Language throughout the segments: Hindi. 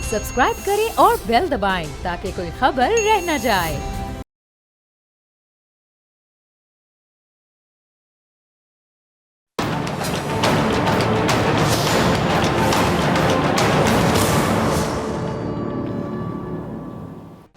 सब्सक्राइब करें और बेल दबाएं ताकि कोई खबर रह न जाए।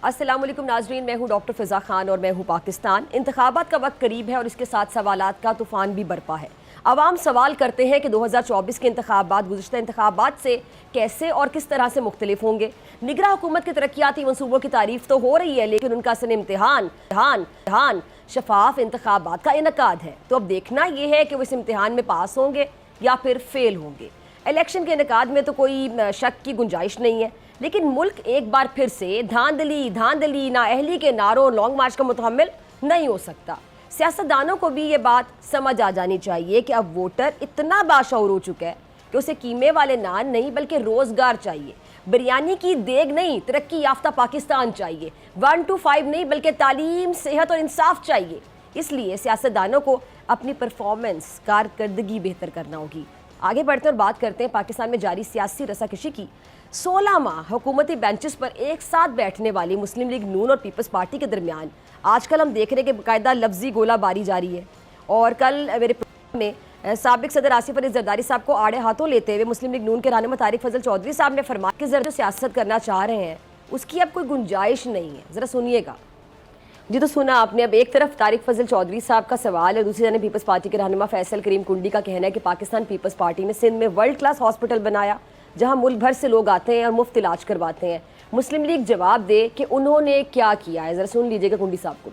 अस्सलाम वालेकुम नाजरीन, मैं हूं डॉक्टर फ़िज़ा खान और मैं हूं पाकिस्तान। इंतखाबात का वक्त करीब है और इसके साथ सवालात का तूफ़ान भी बरपा है। आवाम सवाल करते हैं कि 2024 के इंतखाबात गुज़िश्ता इंतखाबात से कैसे और किस तरह से मुख्तलिफ होंगे। निगरा हुकूमत के तरक्याती मनसूबों की तारीफ तो हो रही है, लेकिन उनका असल इम्तिहान शफाफ इंतखाबात का इनकाद है। तो अब देखना यह है कि वो इस इम्तिहान में पास होंगे या फिर फेल होंगे। इलेक्शन के इनकाद में तो कोई शक की गुंजाइश नहीं है, लेकिन मुल्क एक बार फिर से धांधली नाअहली के नारों लॉन्ग मार्च का मुतहम्मिल नहीं हो सकता। सियासतदानों को भी ये बात समझ आ जानी चाहिए कि अब वोटर इतना बाशऊर हो चुका है कि उसे कीमे वाले नान नहीं बल्कि रोजगार चाहिए, बिरयानी की देग नहीं तरक्की याफ्ता पाकिस्तान चाहिए, 1 to 5 नहीं बल्कि तालीम, सेहत और इंसाफ चाहिए। इसलिए सियासतदानों को अपनी परफॉर्मेंस कारकर्दगी बेहतर करना होगी। आगे बढ़ते हैं और बात करते हैं पाकिस्तान में जारी सियासी रसाकशी की। 16 माह हुकूमती बेंचेस पर एक साथ बैठने वाली मुस्लिम लीग नून और पीपल्स पार्टी के दरमियान आजकल हम देख रहे हैं कि बाकायदा लफ्जी गोलाबारी जारी है। और कल मेरे प्रोग्राम में साबिक सदर आसिफ अली जरदारी साहब को आड़े हाथों लेते हुए मुस्लिम लीग नून के रहनुमा तारिक फजल चौधरी साहब ने फरमाया कि जो सियासत करना चाह रहे हैं उसकी अब कोई गुंजाइश नहीं है। ज़रा सुनिएगा। जी तो सुना आपने। अब एक तरफ तारिक फजल चौधरी साहब का सवाल है, दूसरी तरफ पीपल्स पार्टी के रहनुमा फैसल करीम कुंडी का कहना है कि पाकिस्तान पीपल्स पार्टी ने सिंध में वर्ल्ड क्लास हॉस्पिटल बनाया जहां मुल्क भर से लोग आते हैं और मुफ्त इलाज करवाते हैं। मुस्लिम लीग जवाब दे कि उन्होंने क्या किया है। ज़रा सुन लीजिएगा कुंडी साहब को।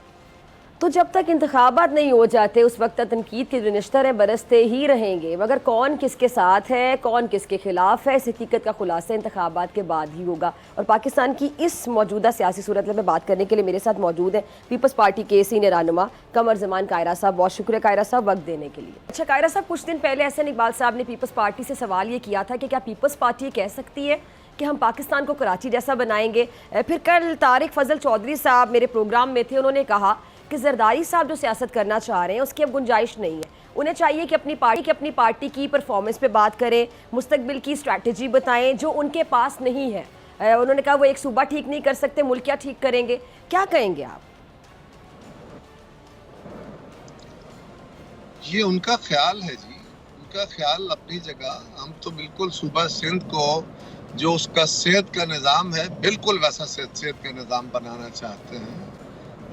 तो जब तक इंतखाबात नहीं हो जाते उस वक्त तक तनकीद के निश्तर बरसते ही रहेंगे, मगर कौन किसके साथ है कौन किसके खिलाफ है इस हकीकत का खुलासा इंतखाबात के बाद ही होगा। और पाकिस्तान की इस मौजूदा सियासी सूरत में बात करने के लिए मेरे साथ मौजूद है पीपल्स पार्टी के सीनियर रहनुमा कमर जमान कायरा साहब। बहुत शुक्रिया कायरा साहब वक्त देने के लिए। अच्छा कायरा साहब, कुछ दिन पहले एहसन इकबाल साहब ने पीपल्स पार्टी से सवाल ये किया था कि क्या पीपल्स पार्टी कह सकती है कि हम पाकिस्तान को कराची जैसा बनाएंगे। फिर कल तारिक फजल चौधरी साहब मेरे प्रोग्राम में थे, उन्होंने कहा कि जरदारी साहब जो सियासत करना चाह रहे हैं उसकी अब गुंजाइश नहीं है। उन्हें चाहिए कि अपनी पार्टी की परफॉर्मेंस पे बात करें, मुस्तकबिल की स्ट्रैटेजी बताएं जो उनके पास नहीं है। उन्होंने कहा वो एक सूबा ठीक नहीं कर सकते, मुल्क क्या ठीक करेंगे। क्या कहेंगे आप? ये उनका ख्याल है जी, उनका ख्याल अपनी जगह। हम तो बिल्कुल सूबा सिंध को जो उसका सेहत का निज़ाम है बिल्कुल वैसा सेहत का निज़ाम बनाना चाहते हैं।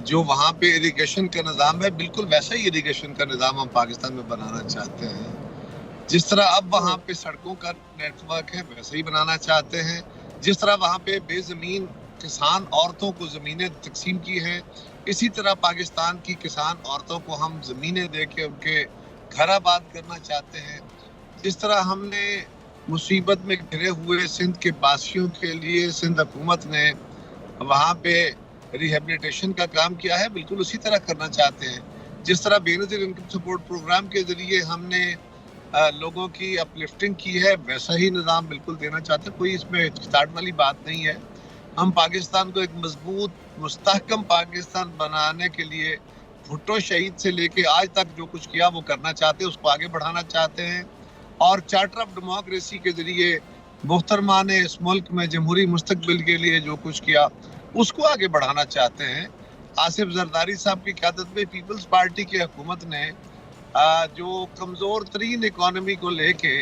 जो वहाँ पे इरिगेशन का निज़ाम है बिल्कुल वैसा ही इरिगेशन का निज़ाम हम पाकिस्तान में बनाना चाहते हैं। जिस तरह अब वहाँ पे सड़कों का नेटवर्क है वैसे ही बनाना चाहते हैं। जिस तरह वहाँ पे बेज़मीन किसान औरतों को ज़मीनें तकसीम की हैं, इसी तरह पाकिस्तान की किसान औरतों को हम ज़मीनें दे के उनके घर आबाद करना चाहते हैं। जिस तरह हमने मुसीबत में घिरे हुए सिंध के बासियों के लिए सिंध हुकूमत ने वहाँ पे रिहेबिलिटेशन का काम किया है, बिल्कुल उसी तरह करना चाहते हैं। जिस तरह बेनज़ीर इनकम सपोर्ट प्रोग्राम के ज़रिए हमने लोगों की अपलिफ्टिंग की है वैसा ही निज़ाम बिल्कुल देना चाहते हैं। कोई इसमें हिचकिचाहट वाली बात नहीं है। हम पाकिस्तान को एक मजबूत मुस्तहकम पाकिस्तान बनाने के लिए भुट्टो शहीद से लेके आज तक जो कुछ किया वो करना चाहते हैं, उसको आगे बढ़ाना चाहते हैं। और चार्टर ऑफ डेमोक्रेसी के ज़रिए मोहतरमा ने इस मुल्क में जमहूरी मुस्तकबिल के लिए जो कुछ किया उसको आगे बढ़ाना चाहते हैं। आसिफ जरदारी साहब की क़यादत में पीपल्स पार्टी की हुकूमत ने जो कमज़ोर तरीन इकॉनमी को लेके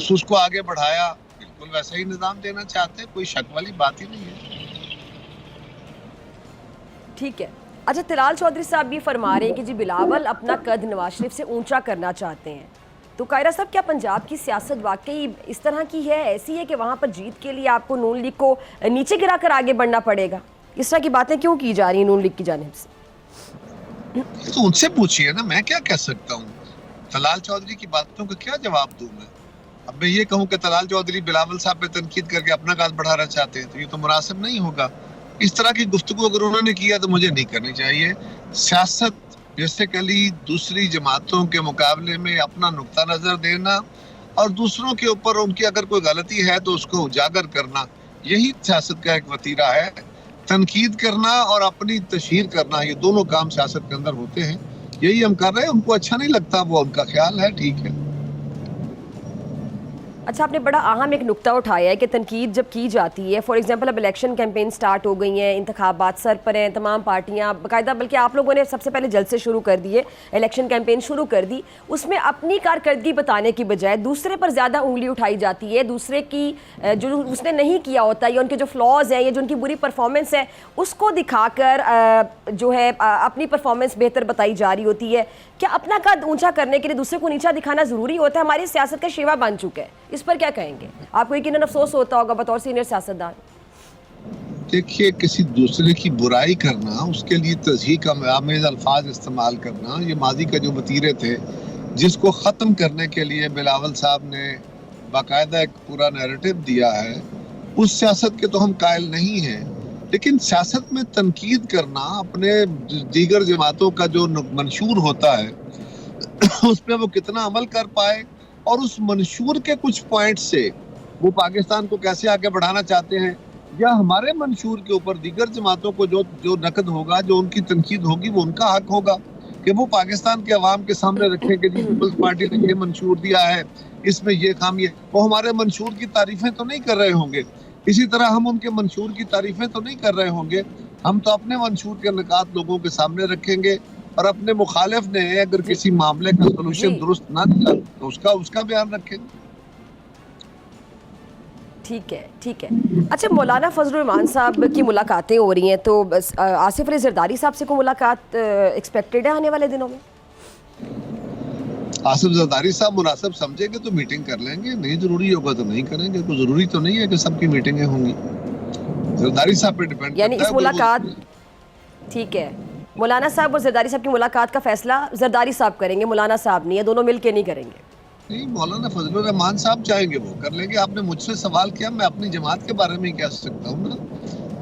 उसको आगे बढ़ाया, बिल्कुल वैसा ही निज़ाम देना चाहते हैं। कोई शक वाली बात ही नहीं है। ठीक है। अच्छा, तिलाल चौधरी साहब भी फरमा रहे हैं कि जी बिलावल अपना कद नवाज शरीफ से ऊंचा करना चाहते हैं। तो कायरा साहब, क्या पंजाब की सियासत वाकई इस तरह की है, ऐसी है कि वहाँ पर जीत के लिए आपको नून लीग को नीचे गिराकर आगे बढ़ना पड़ेगा? इस तरह की बातें क्यों की जा रही हैं नून लीग की जानिब से? तो उनसे पूछिए ना, मैं क्या कह सकता हूँ। तलाल चौधरी की बातों का क्या जवाब दूँ मैं? अब मैं ये कहूँ कि तलाल चौधरी बिलावल साहब पे तनकीद करके अपना काज बढ़ाना चाहते हैं तो ये तो मुनासिब नहीं होगा। इस तरह की गुफ्तगू अगर उन्होंने किया तो मुझे नहीं करनी चाहिए। सियासत बेसिकली दूसरी जमातों के मुकाबले में अपना नुक्ता नजर देना और दूसरों के ऊपर उनकी अगर कोई गलती है तो उसको उजागर करना, यही सियासत का एक वतीरा है। तनकीद करना और अपनी तशहीर करना, ये दोनों काम सियासत के अंदर होते हैं। यही हम कर रहे हैं। उनको अच्छा नहीं लगता वो उनका ख्याल है, ठीक है। अच्छा, आपने बड़ा अहम एक नुक्ता उठाया है कि तनकीद जब की जाती है, फॉर एग्जांपल अब इलेक्शन कैंपेन स्टार्ट हो गई हैं, इंतखाबात सर पर हैं, तमाम पार्टियां बाकायदा, बल्कि आप लोगों ने सबसे पहले जल्द से शुरू कर दिए, इलेक्शन कैंपेन शुरू कर दी, उसमें अपनी कारकर्दगी बताने की बजाय दूसरे पर ज़्यादा उंगली उठाई जाती है, दूसरे की जो उसने नहीं किया होता या उनके जो फ्लॉज हैं या जो उनकी बुरी परफॉर्मेंस है उसको दिखाकर जो है अपनी परफॉर्मेंस बेहतर बताई जा रही होती है। क्या अपना कद ऊंचा करने के लिए दूसरे को नीचा दिखाना ज़रूरी होता है? हमारी सियासत का शेवा बन चुका है, इस पर क्या कहेंगे? आपको यकीनन अफसोस होता होगा बतौर सीनियर सियासतदान। देखिए, किसी दूसरे की बुराई करना, उसके लिए तज़हीक का आमेज़ अल्फाज इस्तेमाल करना, ये माजी का जो वतीरे थे जिसको ख़त्म करने के लिए बिलावल साहब ने बाकायदा एक पूरा नैरेटिव दिया है, उस सियासत के तो हम कायल नहीं हैं। लेकिन सियासत में तनकीद करना, अपने दीगर जमातों का जो मंशूर होता है उस पर वो कितना अमल कर पाए और उस मंशूर के कुछ पॉइंट से वो पाकिस्तान को कैसे आगे बढ़ाना चाहते हैं, या हमारे मंशूर के ऊपर दीगर जमातों को जो नकद होगा, जो उनकी तनकीद होगी, वो उनका हक होगा कि वो पाकिस्तान के अवाम के सामने रखें कि जी पीपल्स पार्टी ने ये मंशूर दिया है, इसमें ये खामी है। वो हमारे मंशूर की तारीफें तो नहीं कर रहे होंगे, इसी तरह हम उनके मंशूर की तारीफें तो नहीं कर रहे होंगे। हम तो अपने मंशूर के निकात लोगों के सामने रखेंगे और अपने मुखालिफ ने अगर किसी मामले का सोल्यूशन दुरुस्त ना दिया तो उसका बयान रखेंगे। ठीक है, ठीक है। अच्छा, मौलाना फजलुर रहमान साहब की मुलाकातें हो रही हैं, तो आसिफ अली जरदारी साहब से कोई मुलाकात एक्सपेक्टेड है आने वाले दिनों में? आसिफ जरदारी साहब मुनासिब समझेंगे तो मीटिंग कर लेंगे, नहीं जरूरी होगा तो नहीं करेंगे। कोई जरूरी तो नहीं है कि सबकी मीटिंगें होंगी, जरदारी साहब पे डिपेंड यानी इस मुलाकात, ठीक है, मौलाना साहब और जरदारी साहब की मुलाकात का फैसला जरदारी साहब करेंगे, मौलाना साहब नहीं, है दोनों मिल के नहीं करेंगे? नहीं, मौलाना फजलुर रहमान साहब चाहेंगे वो कर लेंगे। आपने मुझसे सवाल किया, मैं अपनी जमात के बारे में कह सकता हूँ ना,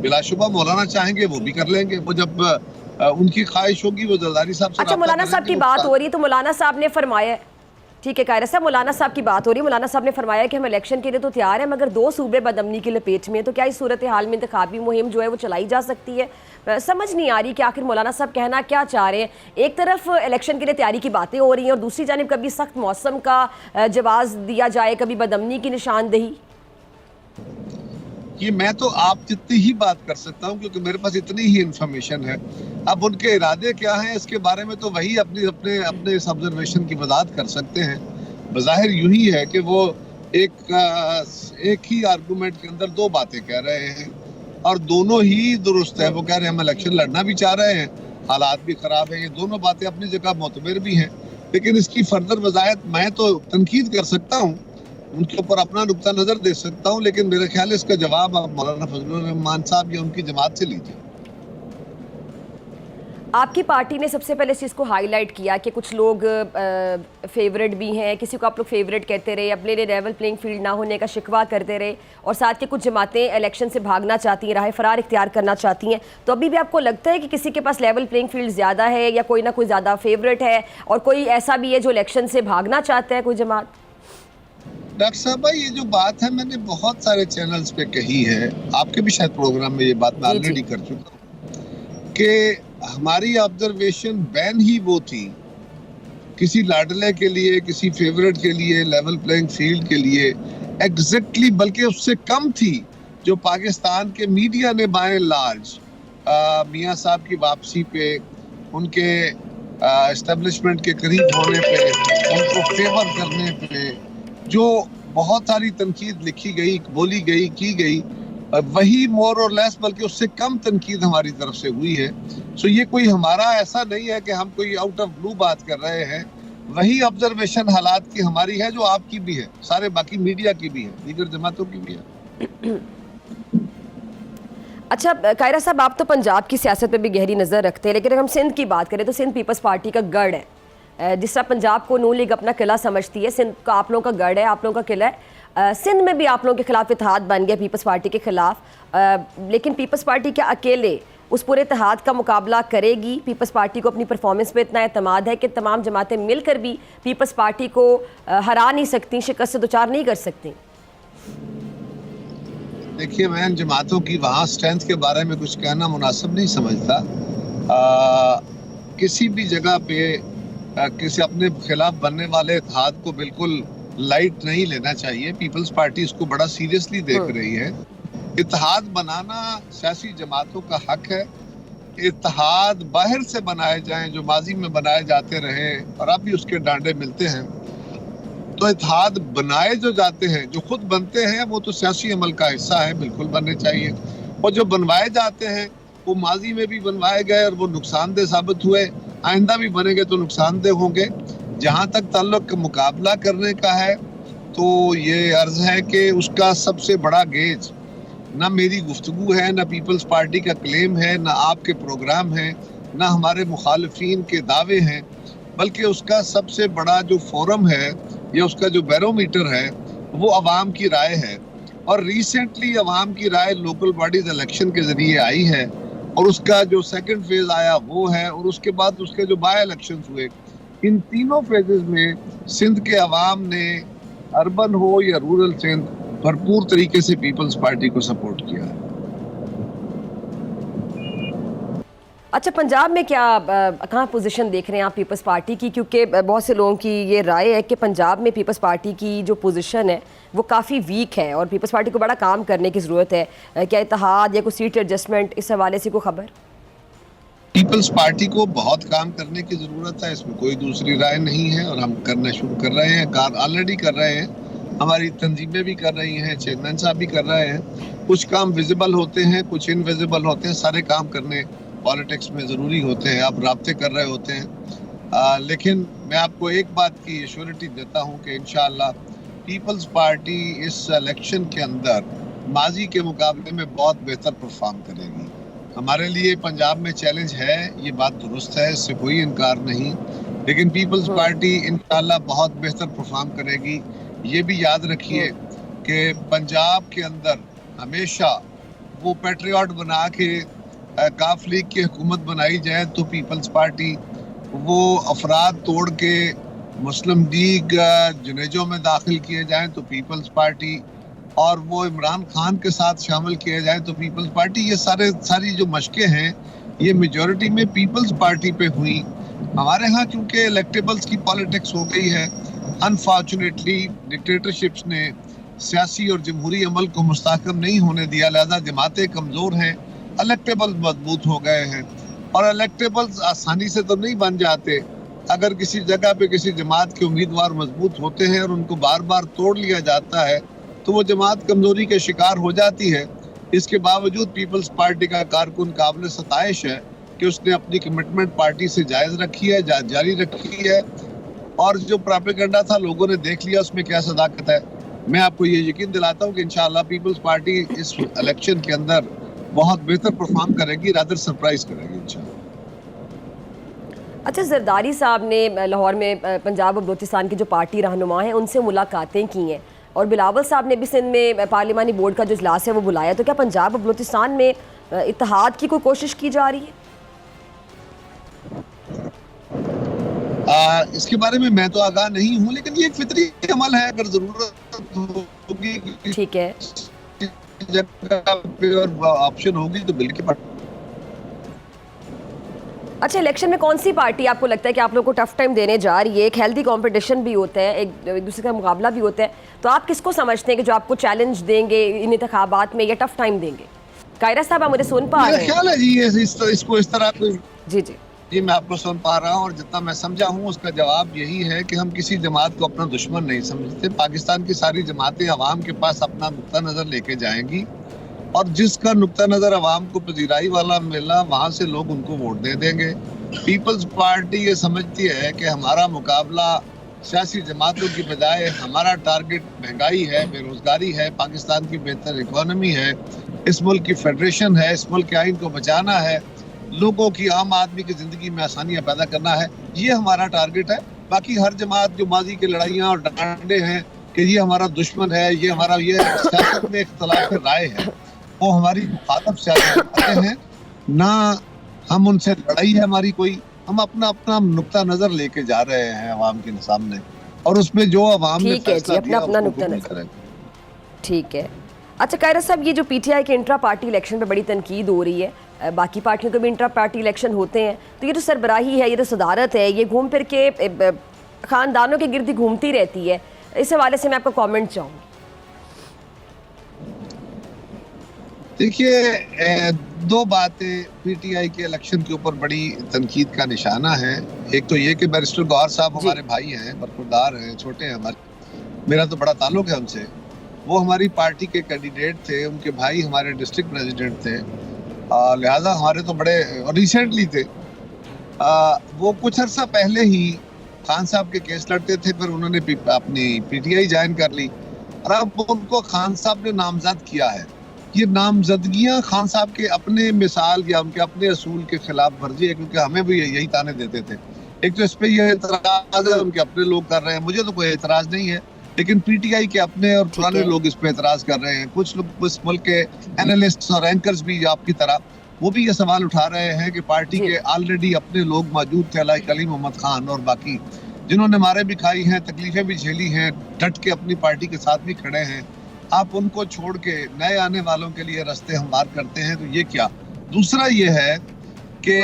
बिलाशुबा मौलाना चाहेंगे वो भी कर लेंगे। वो जब उनकी ख्वाहिश होगी वो जरदारी साहब से। अच्छा, मौलाना साहब की बात हो रही है तो मौलाना साहब ने फरमाया, ठीक है कायरा साहब, मौलाना साहब की बात हो रही है, मौलाना साहब ने फरमाया कि हम इलेक्शन के लिए तो तैयार हैं मगर 2 सूबे बदअमनी की लपेट में, तो क्या इस सूरत हाल में इंतखाबी मुहिम जो है वो चलाई जा सकती है? समझ नहीं आ रही कि आखिर मौलाना साहब कहना क्या चाह रहे हैं। एक तरफ इलेक्शन के लिए तैयारी की बातें हो रही हैं और दूसरी जानिब कभी सख्त मौसम का जवाब दिया जाए, कभी बदअमनी की निशानदेही। ये मैं तो आप जितनी ही बात कर सकता हूँ क्योंकि मेरे पास इतनी ही इंफॉर्मेशन है। अब उनके इरादे क्या हैं इसके बारे में तो वही अपने इस ऑब्जर्वेशन की वजाहत कर सकते हैं। बज़ाहिर यूं ही है कि वो एक ही आर्गूमेंट के अंदर 2 बातें कह रहे हैं और दोनों ही दुरुस्त है। वो कह रहे हैं हम इलेक्शन लड़ना भी चाह रहे हैं, हालात भी खराब है। ये दोनों बातें अपनी जगह मोतबर भी हैं, लेकिन इसकी फर्दर वजाहत मैं तो तनकीद कर सकता हूँ, उनके ऊपर अपना नुक्ता नजर दे सकता हूँ, लेकिन मेरे ख्याल इसका जवाब आप मौलाना फजलुर रहमान साहब या उनकी जमात से लीजिए। आपकी पार्टी ने सबसे पहले इस चीज़ को हाईलाइट किया कि कुछ लोग फेवरेट भी हैं, किसी को आप लोग फेवरेट कहते रहे, अपने लिए लेवल प्लेइंग फील्ड ना होने का शिकवा करते रहे, और साथ के कुछ जमातें इलेक्शन से भागना चाहती हैं, राह फरार इख्तियार करना चाहती हैं। तो अभी भी आपको लगता है कि किसी के पास लेवल प्लेइंग फील्ड ज़्यादा है या कोई ना कोई ज़्यादा फेवरेट है, और कोई ऐसा भी है जो इलेक्शन से भागना चाहता है, कोई जमात? डॉक्टर साहब भाई, ये जो बात है मैंने बहुत सारे चैनल्स पे कही है, आपके भी शायद प्रोग्राम में ये बात मैं ऑलरेडी कर चुका हूँ कि हमारी ऑब्जर्वेशन बैन ही वो थी किसी लाडले के लिए, किसी फेवरेट के लिए, लेवल प्लेइंग फील्ड के लिए एग्जैक्टली, बल्कि उससे कम थी जो पाकिस्तान के मीडिया ने बाय लार्ज मियां साहब की वापसी पे, उनके एस्टेब्लिशमेंट के करीब होने पे, उनको फेवर करने पे जो बहुत सारी तनकीद लिखी गई, बोली गई, की गई, वही मोर और लेस बल्कि उससे कम तनकीद हमारी तरफ से हुई है। सो ये कोई हमारा ऐसा नहीं है कि हम कोई आउट ऑफ ब्लू बात कर रहे हैं, वही ऑब्जर्वेशन हालात की हमारी है जो आपकी भी है, सारे बाकी मीडिया की भी है, दीगर जमातों की भी है। अच्छा कायरा साहब, आप तो पंजाब की सियासत पे भी गहरी नज़र रखते हैं, लेकिन अगर हम सिंध की बात करें तो सिंध पीपल्स पार्टी का गढ़ है। जिस तरह पंजाब को नून लीग अपना किला समझती है, सिंध का आप लोगों का गढ़ है, आप लोगों का किला है। सिंध में भी आप लोगों के खिलाफ इत्तेहाद बन गया पीपल्स पार्टी के खिलाफ, लेकिन पीपल्स पार्टी क्या अकेले उस पूरे इत्तेहाद का मुकाबला करेगी? पीपल्स पार्टी को अपनी परफॉर्मेंस पे इतना एतमाद है कि तमाम जमातें मिलकर भी पीपल्स पार्टी को हरा नहीं सकती, शिकस्त से दुचार नहीं कर सकती? देखिए, मैं इन जमातों की वहाँ स्ट्रेंथ के बारे में कुछ कहना मुनासिब नहीं समझता। किसी भी जगह पे किसी अपने खिलाफ बनने वाले इत्तेहाद को बिल्कुल लाइट नहीं लेना चाहिए। पीपल्स पार्टी इसको बड़ा सीरियसली देख रही है। इत्तेहाद बनाना सियासी जमातों का हक है। इत्तेहाद बाहर से बनाए जाएं जो माजी में बनाए जाते रहे और अब भी उसके डांडे मिलते हैं। तो इत्तेहाद बनाए जो जाते हैं, जो खुद बनते हैं, वो तो सियासी अमल का हिस्सा है, बिल्कुल बनने चाहिए। और जो बनवाए जाते हैं वो माजी में भी बनवाए गए और वो नुकसानदेह साबित हुए, आइंदा भी बनेंगे तो नुकसानदेह होंगे। जहाँ तक ताल्लुक मुकाबला करने का है तो ये अर्ज है कि उसका सबसे बड़ा गेज ना मेरी गुफ्तगू है, ना पीपल्स पार्टी का क्लेम है, ना आपके प्रोग्राम है, ना हमारे मुखालिफिन के दावे हैं, बल्कि उसका सबसे बड़ा जो फोरम है या उसका जो बैरोमीटर है वो अवाम की राय है। और रिसेंटली अवाम की राय लोकल बॉडीज इलेक्शन के जरिए आई है और उसका जो सेकंड फेज आया वो है, और उसके बाद उसके जो बाय इलेक्शंस हुए, इन तीनों फेजेस में सिंध के अवाम ने, अर्बन हो या रूरल सिंध, भरपूर तरीके से पीपल्स पार्टी को सपोर्ट किया है। अच्छा, पंजाब में क्या कहाँ पोजीशन देख रहे हैं आप पीपल्स पार्टी की? क्योंकि बहुत से लोगों की ये राय है कि पंजाब में पीपल्स पार्टी की जो पोजीशन है वो काफ़ी वीक है और पीपल्स पार्टी को बड़ा काम करने की ज़रूरत है। क्या इत्तेहाद या कोई सीट एडजस्टमेंट, इस हवाले से कोई खबर? पीपल्स पार्टी को बहुत काम करने की ज़रूरत है, इसमें कोई दूसरी राय नहीं है और हम करना शुरू कर रहे हैं, ऑलरेडी कर रहे हैं। हमारी तंजीमें भी कर रही हैं, चेयरमैन साहब भी कर रहे हैं। कुछ काम विजिबल होते हैं, कुछ इनविजिबल होते हैं। सारे काम करने पॉलिटिक्स में ज़रूरी होते हैं, आप राब्ते कर रहे होते हैं। लेकिन मैं आपको एक बात की एश्योरिटी देता हूं कि इंशाअल्लाह पीपल्स पार्टी इस इलेक्शन के अंदर माजी के मुकाबले में बहुत बेहतर परफॉर्म करेगी। हमारे लिए पंजाब में चैलेंज है, ये बात दुरुस्त है, इससे कोई इनकार नहीं, लेकिन पीपल्स पार्टी इंशाअल्लाह बहुत बेहतर परफॉर्म करेगी। ये भी याद रखिए कि पंजाब के अंदर हमेशा वो पैट्रियट बना के काफ लीग की हुकूमत बनाई जाए तो पीपल्स पार्टी, वो अफराद तोड़ के मुस्लिम लीग जुनेजों में दाखिल किए जाएं तो पीपल्स पार्टी, और वो इमरान खान के साथ शामिल किए जाएं तो पीपल्स पार्टी, ये सारी जो मशकें हैं ये मेजॉरिटी में पीपल्स पार्टी पे हुई। हमारे यहाँ क्योंकि इलेक्टेबल्स की पॉलिटिक्स हो गई है, अनफॉर्चुनेटली डिक्टेटरशिप्स ने सियासी और जमहूरी अमल को मुस्तहकम नहीं होने दिया, लिहाजा जमातें कमज़ोर हैं, इलेक्टेबल्स मजबूत हो गए हैं। और इलेक्टेबल्स आसानी से तो नहीं बन जाते। अगर किसी जगह पे किसी जमात के उम्मीदवार मजबूत होते हैं और उनको बार बार तोड़ लिया जाता है तो वो जमात कमजोरी के शिकार हो जाती है। इसके बावजूद पीपल्स पार्टी का कारकुन काबिल सताइश है कि उसने अपनी कमिटमेंट पार्टी से जारी रखी है, और जो प्रोपेगेंडा था लोगों ने देख लिया उसमें क्या सदाकत है। मैं आपको ये यकीन दिलाता हूँ कि इंशाअल्लाह पीपल्स पार्टी इस इलेक्शन के अंदर बहुत बेहतर परफॉर्म करेगी, रादर सरप्राइज करेगी इंशाअल्लाह। अच्छा, जरदारी साहब ने लाहौर में पंजाब और बलोचिस्तान की जो पार्टी रहनुमा हैं उनसे मुलाकातें की हैं और बिलावल साहब ने भी सिंध में पार्लिमानी बोर्ड का जो इजलास है वो बुलाया, तो क्या पंजाब और बलोचिस्तान में इत्तेहाद की कोई कोशिश की जा रही है? इसके बारे में मैं तो आगाह नहीं हूँ, लेकिन ये एक फितरी अमल है, अगर जरूरत होगी, ठीक है, जगह पे और ऑप्शन होगी तो बिल के पार्टी। अच्छा, इलेक्शन में कौन सी पार्टी आपको लगता है कि आप लोगों को टफ टाइम देने जा रही है? एक हेल्दी कंपटीशन भी होता है, एक दूसरे का मुकाबला भी होता है, तो आप किसको समझते हैं कि जो आपको चैलेंज देंगे इन इंतखाबात में या टफ टाइम देंगे? कायरा साहब, आप मुझे सुन पा रहे हैं? मेरा ख्याल है जी इसको इस तरह जी जी जी मैं आपको सुन पा रहा हूँ और जितना मैं समझा हूँ उसका जवाब यही है कि हम किसी जमात को अपना दुश्मन नहीं समझते। पाकिस्तान की सारी जमातें अवाम के पास अपना नुक्ता नज़र लेके जाएंगी और जिसका नुक्ता नज़र अवाम को पजीराई वाला मिला वहाँ से लोग उनको वोट दे देंगे। पीपल्स पार्टी ये समझती है कि हमारा मुकाबला सियासी जमातों की बजाय हमारा टारगेट महंगाई है, बेरोजगारी है, पाकिस्तान की बेहतर इकोनॉमी है, इस मुल्क की फेडरेशन है, इस मुल्क के आइन को बचाना है, लोगों की, आम आदमी की जिंदगी में आसानियां पैदा करना है। ये हमारा टारगेट है। बाकी हर जमात जो माजी की लड़ाइयाँ और डांडे हैं कि ये हमारा दुश्मन है, ये हमारा, ये सियासत में इख्तलाफ राय है, वो हमारी मुखातब सियासत हैं ना, हम उनसे लड़ाई है हमारी कोई, हम अपना नुक्ता नजर लेके जा रहे हैं अवाम के सामने और उसमें जो अवाम ने फैसला दिया अपना नुक्ता नजर। ठीक है। अच्छा कायरा साहब, ये जो पीटीआई के इंट्रा पार्टी इलेक्शन पे बड़ी तनकीद हो रही है, बाकी पार्टियों के भी इंट्रा पार्टी इलेक्शन होते हैं, तो ये जो सरबराही है, ये तो सदारत है, ये घूम फिर के ख़ानदानों के गिर्द घूमती रहती है, इस हवाले से मैं आपका कमेंट चाहूँगी। देखिए, दो बातें पीटीआई के इलेक्शन के ऊपर बड़ी तनकीद का निशाना है। एक तो ये कि बैरिस्टर गौहर साहब हमारे भाई हैं, बरखुरदार हैं, छोटे हैं हमारे, मेरा तो बड़ा ताल्लुक है उनसे। वो हमारी पार्टी के कैंडिडेट थे, उनके भाई हमारे डिस्ट्रिक्ट प्रेसिडेंट थे, लिहाजा हमारे तो बड़े रिसेंटली थे। वो कुछ अर्सा पहले ही खान साहब के केस लड़ते थे, फिर उन्होंने अपनी पीटीआई ज्वाइन कर ली और अब उनको खान साहब ने नामजद किया है। ये नामजदगियां खान साहब के अपने मिसाल या उनके अपने असूल के खिलाफ वर्जी है, क्योंकि हमें भी यही ताने देते थे। एक तो इस पे ये एतराज है उनके अपने लोग कर रहे हैं, मुझे तो कोई एतराज नहीं है, लेकिन पीटीआई के अपने और पुराने लोग इस पे एतराज कर रहे हैं। कुछ लोग इस मुल्क के एनालिस्ट और एंकर्स भी आपकी तरह वो भी ये सवाल उठा रहे हैं कि पार्टी के ऑलरेडी अपने लोग मौजूद थे, लाइक अली मोहम्मद खान और बाकी, जिन्होंने मारे भी खाई हैं, तकलीफें भी झेली हैं, डट के अपनी पार्टी के साथ भी खड़े हैं। आप उनको छोड़ के नए आने वालों के लिए रास्ते हमवार करते हैं, तो ये क्या। दूसरा ये है कि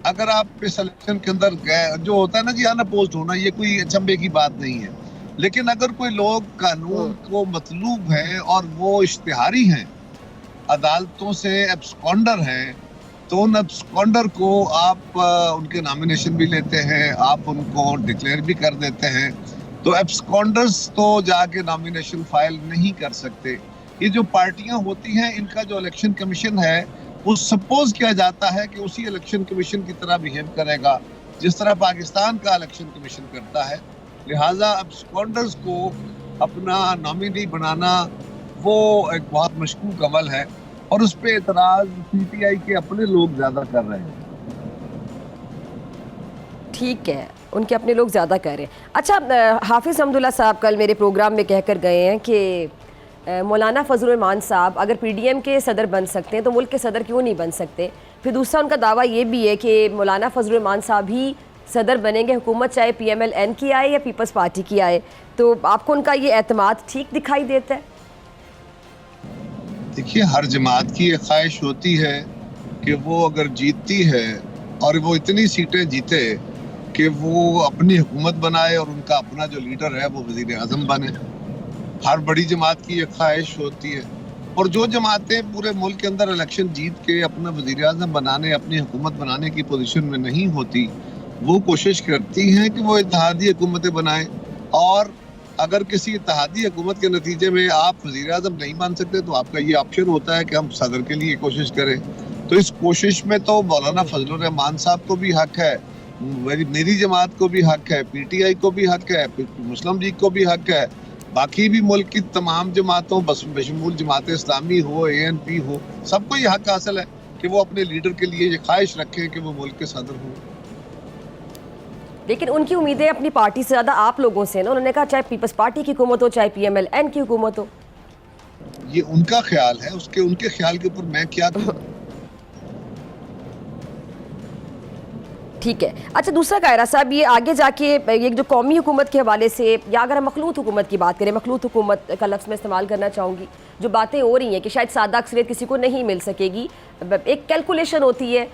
अगर आप इस इलेक्शन के अंदर जो होता है ना जी, अनअपोज्ड होना, ये कोई अचंभे की बात नहीं है, लेकिन अगर कोई लोग कानून को मतलूब हैं और वो इश्तिहारी हैं, अदालतों से एब्सकॉन्डर हैं, तो उन एब्सकॉन्डर को आप उनके नॉमिनेशन भी लेते हैं, आप उनको डिक्लेयर भी कर देते हैं, तो एब्सकॉन्डर्स तो जाके नॉमिनेशन फाइल नहीं कर सकते। ये जो पार्टियां होती हैं, इनका जो इलेक्शन कमीशन है वो सपोज किया जाता है कि उसी इलेक्शन कमीशन की तरह बिहेव करेगा जिस तरह पाकिस्तान का इलेक्शन कमीशन करता है। लिहाजा एब्सकॉन्डर्स को अपना नॉमिनी बनाना वो एक बहुत मशकूक अमल है और उस पर एतराज पीटीआई के अपने लोग ज्यादा कर रहे हैं। ठीक है, उनके अपने लोग ज़्यादा कह रहे हैं। अच्छा, हाफिज़ हमदुल्ला साहब कल मेरे प्रोग्राम में कह कर गए हैं कि मौलाना फजलुर रहमान साहब अगर पीडीएम के सदर बन सकते हैं तो मुल्क के सदर क्यों नहीं बन सकते। फिर दूसरा उनका दावा ये भी है कि मौलाना फजलुर रहमान साहब ही सदर बनेंगे, हुकूमत चाहे PMLN की आए या पीपल्स पार्टी की आए। तो आपको उनका ये एतमाद ठीक दिखाई देता है? देखिए, हर जमात की एक ख्वाहिश होती है कि वो अगर जीतती है और वो इतनी सीटें जीते कि वो अपनी हुकूमत बनाए और उनका अपना जो लीडर है वो वजीर आज़म बने। हर बड़ी जमात की एक ख्वाहिश होती है, और जो जमातें पूरे मुल्क के अंदर इलेक्शन जीत के अपना वजीर आज़म बनाने, अपनी हुकूमत बनाने की पोजीशन में नहीं होती, वो कोशिश करती हैं कि वो इत्तेहादी हुकूमतें बनाएं। और अगर किसी इत्तेहादी हुकूमत के नतीजे में आप वजीर आज़म नहीं बन सकते तो आपका ये ऑप्शन होता है कि हम सदर के लिए कोशिश करें। तो इस कोशिश में तो मौलाना फजलुर रहमान साहब को भी हक है, मेरी जमात को भी हक है, पीटीआई को भी हक है, मुस्लिम लीग को भी हक है, बाकी भी मुल्क की तमाम जमातों बशमूल जमात इस्लामी हो, ANP हो, सबको ये हक हासिल है कि वो अपने लीडर के लिए ये ख्वाहिश रखें कि वो मुल्क के सदर हों। लेकिन उनकी उम्मीदें अपनी पार्टी से ज़्यादा आप लोगों से ना। उन्होंने कहा चाहे पीपल्स पार्टी की हुकूमत हो, चाहे PMLN की हुकूमत हो। ये उनका ख्याल है, उनके ख्याल के ऊपर मैं क्या कहूं? ठीक है। अच्छा, दूसरा कायरा साहब, ये आगे जाके ये जो कौमी हुकूमत के हवाले से, या अगर हम मखलूत हुकूमत की बात करें, मखलूत हुकूमत का लफ्ज़ मैं इस्तेमाल करना चाहूँगी, जो बातें हो रही हैं कि शायद सादा अक्सरियत किसी को नहीं मिल सकेगी, एक कैलकुलेशन होती है,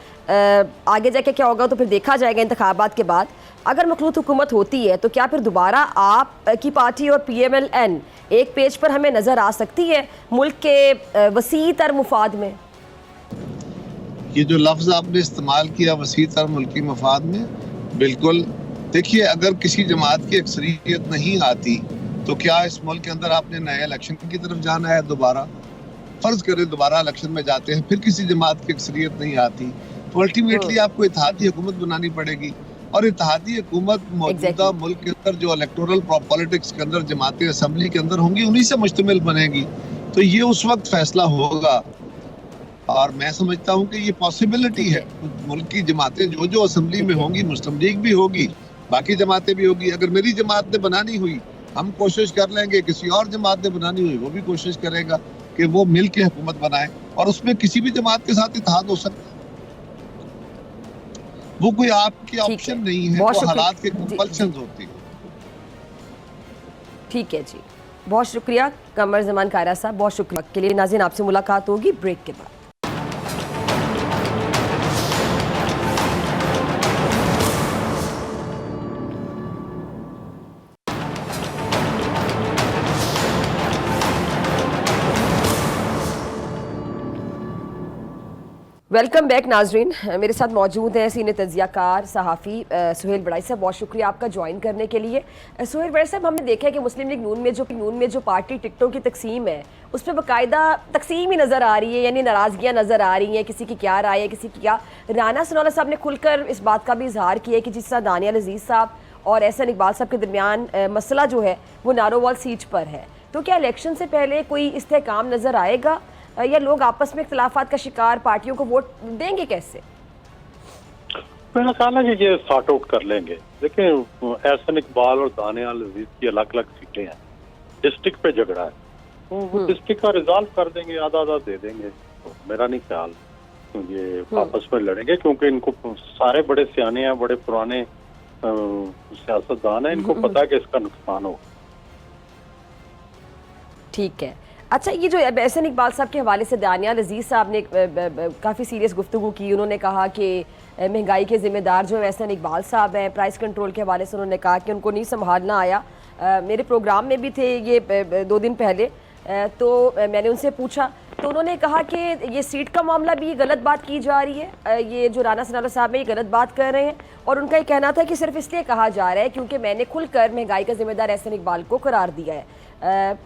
आगे जाके क्या होगा तो फिर देखा जाएगा इंतखाबात के बाद। अगर मखलूत हुकूमत होती है तो क्या फिर दोबारा आप की पार्टी और PMLN एक पेज पर हमें नज़र आ सकती है मुल्क के वसी तर मुफाद में? ये जो लफ्ज़ आपने इस्तेमाल किया, वसी तर मुल्की मफाद में, बिल्कुल। देखिए, अगर किसी जमात की अक्सरियत नहीं आती तो क्या इस मुल्क के अंदर आपने नए इलेक्शन की तरफ जाना है? दोबारा फर्ज करें दोबारा इलेक्शन में जाते हैं, फिर किसी जमात की अक्सरियत नहीं आती, तो अल्टीमेटली आपको इत्तेहादी हुकूमत बनानी पड़ेगी। और इत्तेहादी हुकूमत मौजूदा मुल्क के अंदर जो इलेक्टोरल पॉलिटिक्स के अंदर जमातें असम्बली के अंदर होंगी, उन्हीं से मुश्तमिल बनेगी। तो ये उस वक्त फैसला होगा, और मैं समझता हूँ कि ये पॉसिबिलिटी है। मुल्क की जमातें जो असम्बली में होंगी, मुस्लिम लीग भी होगी, बाकी जमातें भी होगी। अगर मेरी जमात ने बनानी हुई, हम कोशिश कर लेंगे, किसी और जमात ने बनानी हुई वो भी कोशिश करेगा कि वो मिल के हुकूमत बनाए, और उसमें किसी भी जमात के साथ इत्तेहाद हो सकता है। वो कोई आपके ऑप्शन नहीं है, वो हालात के कंपल्शंस होती है। ठीक है जी, बहुत शुक्रिया कमर जमान कायरा साहब, बहुत शुक्रिया के लिए। नाज़रीन, आपसे मुलाकात होगी ब्रेक के बाद। वेलकम बैक नाजरीन। मेरे साथ मौजूद हैं सीनियर तज्जियाकार सहाफ़ी सुहेल बड़ाई साहब। बहुत शुक्रिया आपका ज्वाइन करने के लिए। सुहेल बड़ाई साहब, हमने देखा है कि मुस्लिम लीग नून में जो पार्टी टिकटों की तकसीम है उस पर बाकायदा तकसीम ही नज़र आ रही है, यानी नाराज़गियाँ नज़र आ रही हैं, किसी की क्या राय है, किसी की क्या। राना सनाउल्लाह साहब ने खुलकर इस बात का भी इजहार किया कि जिस तरह दानियाल अजीज़ साहब और एहसन इकबाल साहब के दरमियान मसला जो है वो नारोवाल सीट पर है, तो क्या इलेक्शन से पहले कोई इस्तेहकाम नज़र आएगा या लोग आपस में इख्तलाफात का शिकार पार्टियों को वोट देंगे कैसे? मेरा ख्याल है कि ये सॉर्ट आउट कर लेंगे। देखिए, एहसन इकबाल और दानियाल अजीज की अलग अलग सीटें हैं, डिस्ट्रिक्ट पे झगड़ा है, तो वो डिस्ट्रिक्ट का रिजॉल्व कर देंगे, आधा आधा दे देंगे। तो मेरा नहीं ख्याल ये आपस में लड़ेंगे, क्योंकि इनको सारे बड़े सियाने हैं, बड़े पुराने सियासतदान हैं, इनको पता है कि इसका नुकसान हो। ठीक है। अच्छा, ये जो एहसन इकबाल साहब के हवाले से दानियाल अजीज़ साहब ने काफ़ी सीरियस गुफ्तगू की। उन्होंने कहा कि महंगाई के ज़िम्मेदार जो एहसन इकबाल साहब हैं, प्राइस कंट्रोल के हवाले से उन्होंने कहा कि उनको नहीं संभालना आया। मेरे प्रोग्राम में भी थे ये 2 दिन पहले, तो मैंने उनसे पूछा तो उन्होंने कहा कि ये सीट का मामला भी गलत बात की जा रही है, ये जो राना सनाउल्लाह साहब है ये गलत बात कर रहे हैं, और उनका ये कहना था कि सिर्फ इसलिए कहा जा रहा है क्योंकि मैंने खुलकर महंगाई का जिम्मेदार एहसन इकबाल को करार दिया है।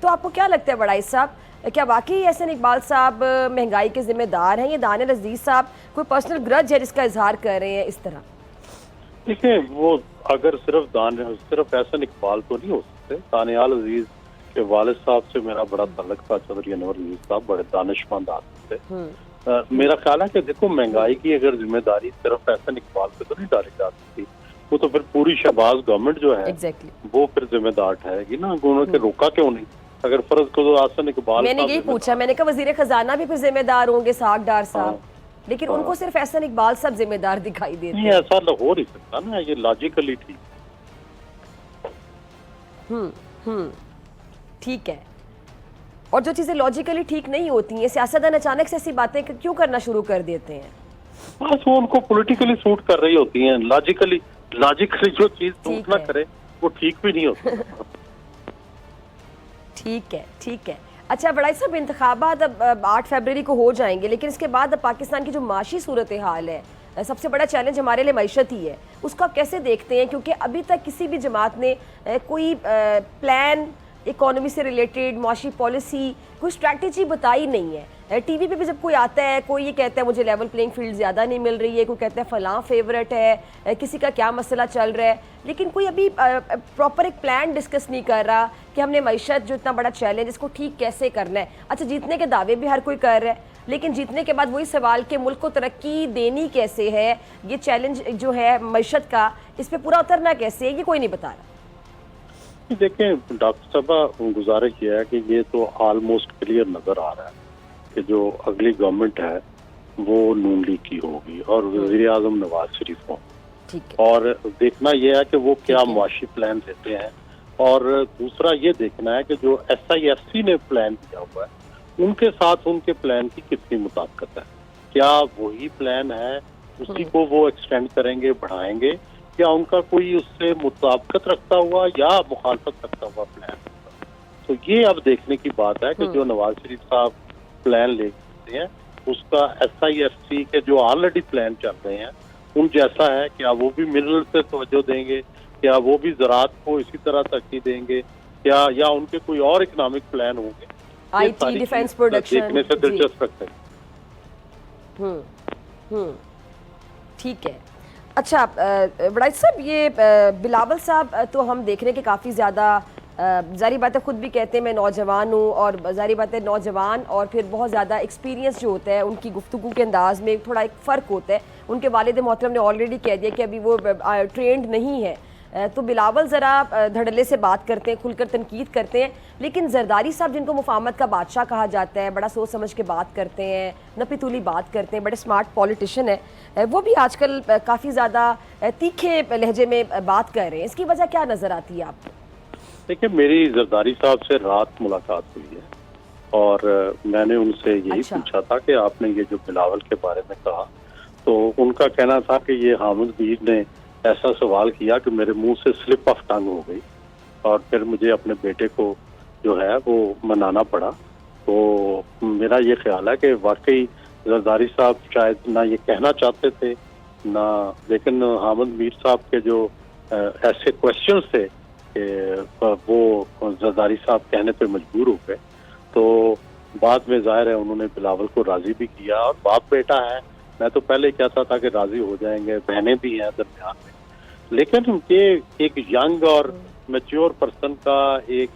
तो आपको क्या लगता है बड़ाई साहब, क्या वाकई एहसन इकबाल साहब महंगाई के जिम्मेदार हैं, या दानियाल अजीज साहब कोई पर्सनल ग्रज है जिसका इजहार कर रहे हैं इस तरह? देखिए, वो अगर सिर्फ एहसन इकबाल तो नहीं हो सकते। दानियाल अजीज के वालिद साहब से मेरा बड़ा ताल्लुक था, चौधरी अनवर अजीज साहब बड़े दानिशमंद आदमी थे। मेरा ख्याल है कि देखो, महंगाई की अगर जिम्मेदारी सिर्फ एहसन इकबाल पे तो नहीं डाली जा सकती, वो तो फिर पूरी शहबाज गवर्नमेंट जो है वो फिर जिम्मेदार ठहरेगी ना। उन्होंने रोका क्यों नहीं? अगर फर्ज को तो एहसन इकबाल, मैंने यही पूछा, मैंने कहा वजीर खजाना भी फिर जिम्मेदार होंगे, सागडार साहब, लेकिन उनको सिर्फ एहसन इकबाल साहब जिम्मेदार दिखाई देते हैं। ऐसा हो नहीं सकता ना, ये लॉजिकली ठीक। ठीक है। और जो चीजें लॉजिकली ठीक नहीं होती हैं, सियासतदान अचानक से ऐसी बातें क्यों करना शुरू कर देते हैं? बस वो उनको पॉलिटिकली सूट कर रही होती हैं। लॉजिकली जो चीज सूट ना करे वो ठीक भी नहीं होती। ठीक है। अच्छा बड़ाई साहब, इंतखाबात अब 8 फरवरी को हो जाएंगे, लेकिन इसके बाद अब पाकिस्तान की जो माशी सूरत हाल है, सबसे बड़ा चैलेंज हमारे लिए मईशत ही है, उसको आप कैसे देखते हैं? क्योंकि अभी तक किसी भी जमात ने कोई प्लान इकोनॉमी से रिलेटेड, माशी पॉलिसी, कोई स्ट्रैटेजी बताई नहीं है। टीवी पे भी जब कोई आता है, कोई ये कहता है मुझे लेवल प्लेइंग फील्ड ज़्यादा नहीं मिल रही है, कोई कहता है फलां फेवरेट है, किसी का क्या मसला चल रहा है, लेकिन कोई अभी प्रॉपर एक प्लान डिस्कस नहीं कर रहा कि हमने मईशत जो इतना बड़ा चैलेंज इसको ठीक कैसे करना है। अच्छा, जीतने के दावे भी हर कोई कर रहा है, लेकिन जीतने के बाद वही सवाल कि मुल्क को तरक्की देनी कैसे है, ये चैलेंज जो है मईशत का, इस पर पूरा उतरना कैसे है, ये कोई नहीं बता रहा। देखें डॉक्टर साहब, गुजारिश ये है कि ये तो ऑलमोस्ट क्लियर नजर आ रहा है कि जो अगली गवर्नमेंट है वो नून लीग की होगी और वज़ीर आज़म नवाज शरीफ हों। और देखना यह है कि वो क्या मुआशी प्लान देते हैं, और दूसरा ये देखना है कि जो SIFC ने प्लान दिया हुआ है उनके साथ उनके प्लान की कितनी मुताबिकत है। क्या वही प्लान है, उसी को वो एक्सटेंड करेंगे, बढ़ाएंगे, या उनका कोई उससे मुताबिकत रखता हुआ या मुखालफत रखता हुआ प्लान? तो ये अब देखने की बात है कि जो नवाज शरीफ साहब प्लान लेते हैं उसका SIFC के जो ऑलरेडी प्लान चल रहे हैं उन जैसा है, क्या वो भी मिनरल से तवज्जो देंगे, क्या वो भी ज़राअत को इसी तरह तरक्की देंगे, क्या या उनके कोई और इकोनॉमिक प्लान होंगे? IT, डिफेंस प्रोडक्शन देखने से दिलचस्प रखते हैं। ठीक है। अच्छा बड़ाई साहब, ये बिलावल साहब तो हम देख रहे हैं कि काफ़ी ज़्यादा, ज़ाहिर बात है खुद भी कहते हैं मैं नौजवान हूँ, और ज़ाहिर बात है नौजवान और फिर बहुत ज़्यादा एक्सपीरियंस जो होता है उनकी गुफ्तगू के अंदाज़ में थोड़ा एक फ़र्क होता है। उनके वालिद मोहतरम ने ऑलरेडी कह दिया कि अभी वो ट्रेंड नहीं है, तो बिलावल ज़रा धड़ल्ले से बात करते हैं, खुलकर तनकीद करते हैं, लेकिन जरदारी साहब जिनको मुफाहमत का बादशाह कहा जाता है, बड़ा सोच समझ के बात करते हैं, नपीतुली बात करते हैं, बड़े स्मार्ट पॉलिटिशियन है, वो भी आजकल काफ़ी ज़्यादा तीखे लहजे में बात कर रहे हैं। इसकी वजह क्या नज़र आती है आपको? देखिए, मेरी जरदारी साहब से रात मुलाकात हुई है और मैंने उनसे यही पूछा था कि आपने ये जो बिलावल के बारे में कहा, तो उनका कहना था कि ये हामिद मीर ने ऐसा सवाल किया कि मेरे मुंह से स्लिप ऑफ टंग हो गई और फिर मुझे अपने बेटे को जो है वो मनाना पड़ा। तो मेरा ये ख्याल है कि वाकई जरदारी साहब शायद ना ये कहना चाहते थे ना, लेकिन हामिद मीर साहब के जो ऐसे क्वेश्चंस थे वो जरदारी साहब कहने पे मजबूर हो गए। तो बाद में जाहिर है उन्होंने बिलावल को राजी भी किया, और बाप बेटा है, मैं तो पहले कहता था कि राजी हो जाएंगे, बहनें भी हैं दरमियान में, लेकिन ये एक यंग और मैच्योर पर्सन का एक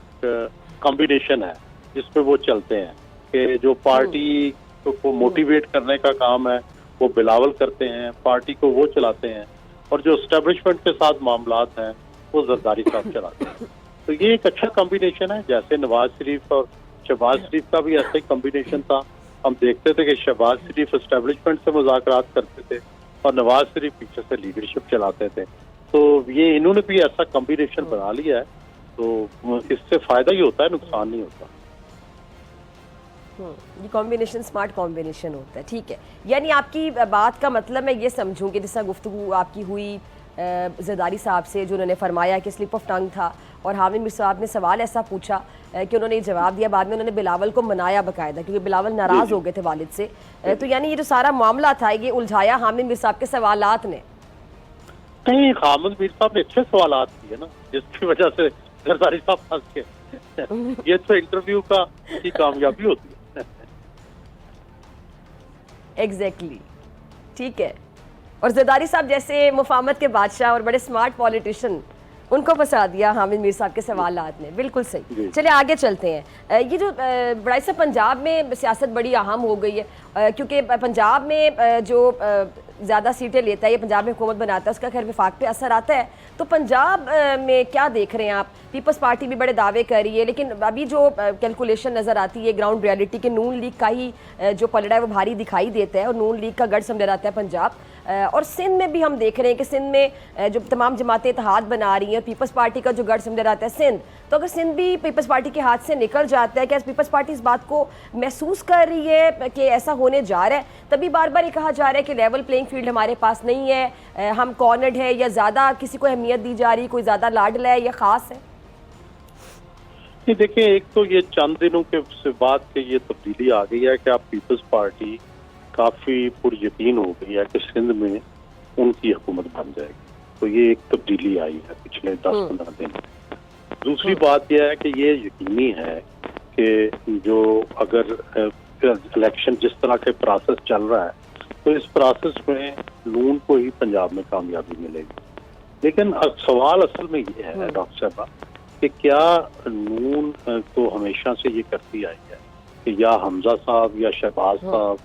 कॉम्बिनेशन है जिसपे वो चलते हैं कि जो पार्टी को मोटिवेट करने का काम है वो बिलावल करते हैं, पार्टी को वो चलाते हैं, और जो एस्टेब्लिशमेंट के साथ मामलात हैं वो जरदारी साहब चलाते हैं। तो ये एक अच्छा कॉम्बिनेशन है। जैसे नवाज शरीफ और शहबाज शरीफ का भी ऐसा ही कॉम्बिनेशन था। हम देखते थे कि शहबाज शरीफ एस्टेब्लिशमेंट से मुज़ाकरात करते थे और नवाज शरीफ पीछे से लीडरशिप चलाते थे। तो ये इन्होंने भी ऐसा कॉम्बिनेशन बना लिया है, तो इससे फायदा ही होता है, नुकसान नहीं होता। ये कॉम्बिनेशन स्मार्ट कॉम्बिनेशन होता है, ठीक है। यानी आपकी बात का मतलब मैं ये समझूं कि जैसा गुफ्तगू आपकी हुई जरदारी साहब से, जो उन्होंने फरमाया कि स्लिप ऑफ टंग था, और हामिद मीर साहब ने सवाल ऐसा पूछा कि उन्होंने जवाब दिया, बाद में उन्होंने बिलावल को मनाया बाकायदा, क्योंकि बिलावल नाराज़ हो गए थे वालिद से। तो यानी ये जो सारा मामला था ये उलझाया हामिद मीर साहब के सवालात ने। नहीं, हामिद मीर साहब ने अच्छे सवालात किए ना, जिसकी वजह से जरदारी साहब फंस गए। ये तो इंटरव्यू का की कामयाबी होती है। एग्जैक्टली, ठीक है। और जरदारी साहब जैसे मुफाहमत के बादशाह और बड़े स्मार्ट पॉलिटिशियन, उनको फंसा दिया हामिद मीर साहब के सवालात ने। बिल्कुल सही। चलिए आगे चलते हैं। ये जो बड़ा सा पंजाब में सियासत बड़ी अहम हो गई है, क्योंकि पंजाब में जो ज़्यादा सीटें लेता है, ये पंजाब में हुकूमत बनाता है, उसका खैर विफाक पे असर आता है। तो पंजाब में क्या देख रहे हैं आप? पीपल्स पार्टी भी बड़े दावे कर रही है, लेकिन अभी जो कैलकुलेशन नज़र आती है ग्राउंड रियलिटी के, नून लीग का ही जो पलड़ा है वो भारी दिखाई देता है, और नून लीग का गढ़ समझा जाता है पंजाब। और सिंध में भी हम देख रहे हैं कि सिंध में जो तमाम जमातें इत्तेहाद बना रही हैं, पीपल्स पार्टी का जो गढ़ समझा जाता है सिंध, तो अगर सिंध भी पीपल्स पार्टी के हाथ से निकल जाता है, क्या पीपल्स पार्टी इस बात को महसूस कर रही है कि ऐसा होने जा रहा है? तभी बार बार ये कहा जा रहा है कि लेवल प्लेइंग फील्ड हमारे पास नहीं है, हम कॉर्नर्ड है, या ज़्यादा किसी को अहमियत दी जा रही, कोई ज़्यादा लाडला है या ख़ास है? देखिए, एक तो ये चंद दिनों के बाद के ये तब्दीली आ गई है कि आप पीपल्स पार्टी काफ़ी पुरयकीन हो गई है कि सिंध में उनकी हुकूमत बन जाएगी। तो ये एक तब्दीली आई है पिछले 10-15 दिन। दूसरी बात यह है कि ये यकीनी है कि जो अगर इलेक्शन जिस तरह के प्रोसेस चल रहा है, तो इस प्रोसेस में नून को ही पंजाब में कामयाबी मिलेगी। लेकिन सवाल असल में ये है डॉक्टर साहब कि क्या नून तो हमेशा से ये करती आई है कि या हमजा साहब या शहबाज साहब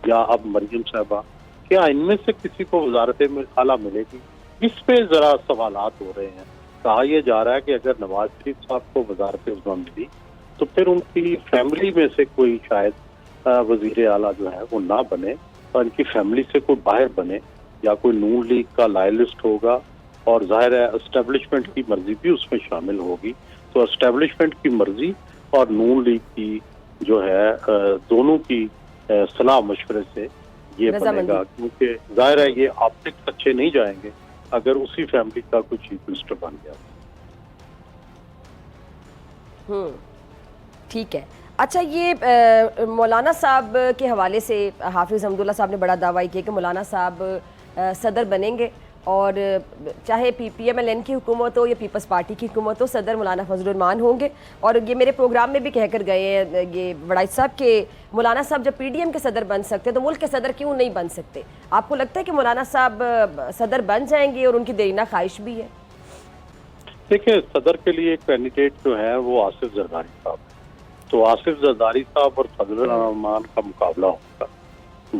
या अब मरियम साहबा, क्या इनमें से किसी को वजारत आला मिलेगी? इस पे जरा सवालात हो रहे हैं। कहा यह जा रहा है कि अगर नवाज शरीफ साहब को वजारत उज़्मा मिली तो फिर उनकी फैमिली में से कोई शायद वजीर आला जो है वो ना बने, और इनकी फैमिली से कोई बाहर बने, या कोई नून लीग का लॉयलिस्ट होगा, और जाहिर है एस्टेब्लिशमेंट की मर्जी भी उसमें शामिल होगी। तो एस्टेब्लिशमेंट की मर्जी और नून लीग की जो है दोनों की सलाह मशवरे से ये बनेगा, क्योंकि जाहिर है ये ऑप्टिक्स अच्छे नहीं जाएंगे अगर उसी फैमिली का कोई चीफ मिनिस्टर बन गया। ठीक है। अच्छा, ये मौलाना साहब के हवाले से हाफिज़ अहमदुल्ला साहब ने बड़ा दावा किया कि मौलाना साहब सदर बनेंगे, और चाहे PPMLN की हुकूमत हो या पीपल्स पार्टी की हुकूमत हो, सदर मौलाना फजलुर रहमान होंगे। और ये मेरे प्रोग्राम में भी कहकर गए हैं ये वड़ाइच साहब के मौलाना साहब जब PDM के सदर बन सकते तो मुल्क के सदर क्यों नहीं बन सकते? आपको लगता है कि मौलाना साहब सदर बन जाएंगे, और उनकी देरीना ख्वाहिश भी है? देखिए, सदर के लिए कैंडिडेट जो है वो आसिफ जरदारी साहब है। तो आसिफ जरदारी साहब और फजलुर रहमान का मुकाबला होगा।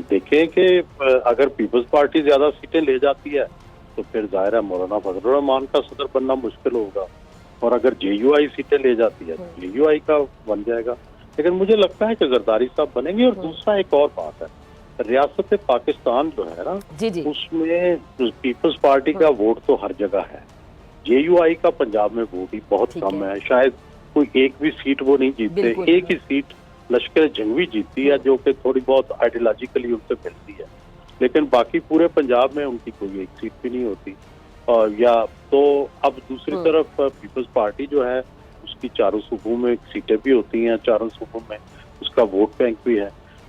देखें कि अगर पीपल्स पार्टी ज्यादा सीटें ले जाती है तो फिर जाहिर है मौलाना फजलुर रहमान का सदर बनना मुश्किल होगा, और अगर JUI सीटें ले जाती है तो JUI का बन जाएगा। लेकिन मुझे लगता है कि जरदारी साहब बनेंगे। और दूसरा एक और बात है, रियासत पाकिस्तान जो है ना, उसमें पीपल्स पार्टी का वोट तो हर जगह है, JUI का पंजाब में वोट ही बहुत कम है, शायद कोई एक भी सीट वो नहीं जीतते। एक ही सीट लश्कर जंगवी जीतती है जो कि थोड़ी बहुत आइडियोलॉजिकली उनसे मिलती है, लेकिन बाकी पूरे पंजाब में उनकी कोई एक सीट भी नहीं होती। और या तो अब दूसरी तरफ पीपल्स पार्टी जो है उसकी चारों सूबों में सीटें भी होती हैं, चारों सूबों में उसका वोट बैंक भी है।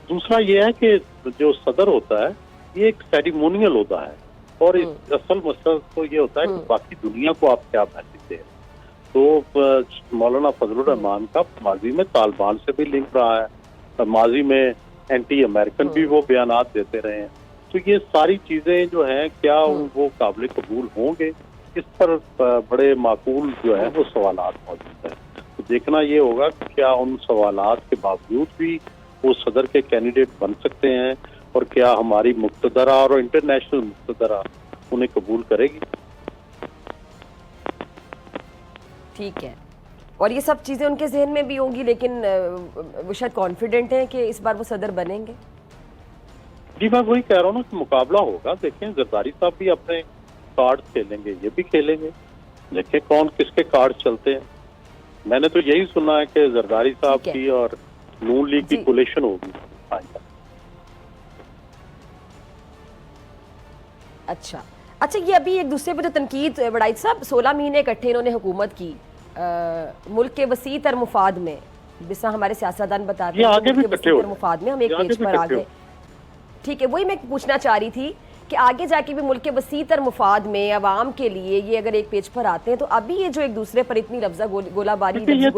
दूसरा ये है कि जो सदर होता है ये एक सेरेमोनियल होता है, और इस असल मसला तो ये होता है कि बाकी दुनिया को आप क्या मैसेज दे रहे हैं। तो मौलाना फजलुर रहमान का माजी में तालिबान से भी लिंक रहा है, माजी में एंटी अमेरिकन भी वो बयानात देते रहे हैं। तो ये सारी चीजें जो हैं क्या वो काबिल कबूल होंगे, इस पर बड़े माकूल जो है वो सवालात मौजूद हैं। तो देखना ये होगा कि क्या उन सवालात के बावजूद भी वो सदर के कैंडिडेट बन सकते हैं, और क्या हमारी मुक्तदरा और इंटरनेशनल मुक्तदरा उन्हें कबूल करेगी। ठीक है, और ये सब चीज़ें उनके जहन में भी होंगी, लेकिन वो शायद कॉन्फिडेंट हैं कि इस बार वो सदर बनेंगे। जी मैं वही कह रहा हूँ ना कि मुकाबला होगा। देखें जरदारी साहब भी अपने कार्ड खेलेंगे, ये भी खेलेंगे, देखें कौन किसके कार्ड चलते हैं। मैंने तो यही सुना है कि जरदारी साहब की और नून लीग की कोलिशन होगी। अच्छा, ये अभी एक दूसरे पर जो तनकीद बड़ाई साहब, 16 महीने इकट्ठे इन्होंने हुकूमत की मुल्क के वसी तर मुफाद में, जिसका हमारे सियासतदान बताते हैं आगे भी इकट्ठे हो मुफाद में हम एक पेज पर आ गए। ठीक है, वही मैं पूछना चाह रही थी कि आगे जाके भी मुल्क के वसी तर मुफाद में अवाम के लिए ये अगर एक पेज पर आते हैं, तो अभी ये जो एक दूसरे पर इतनी लफ्जा गोलाबारी चल रही है,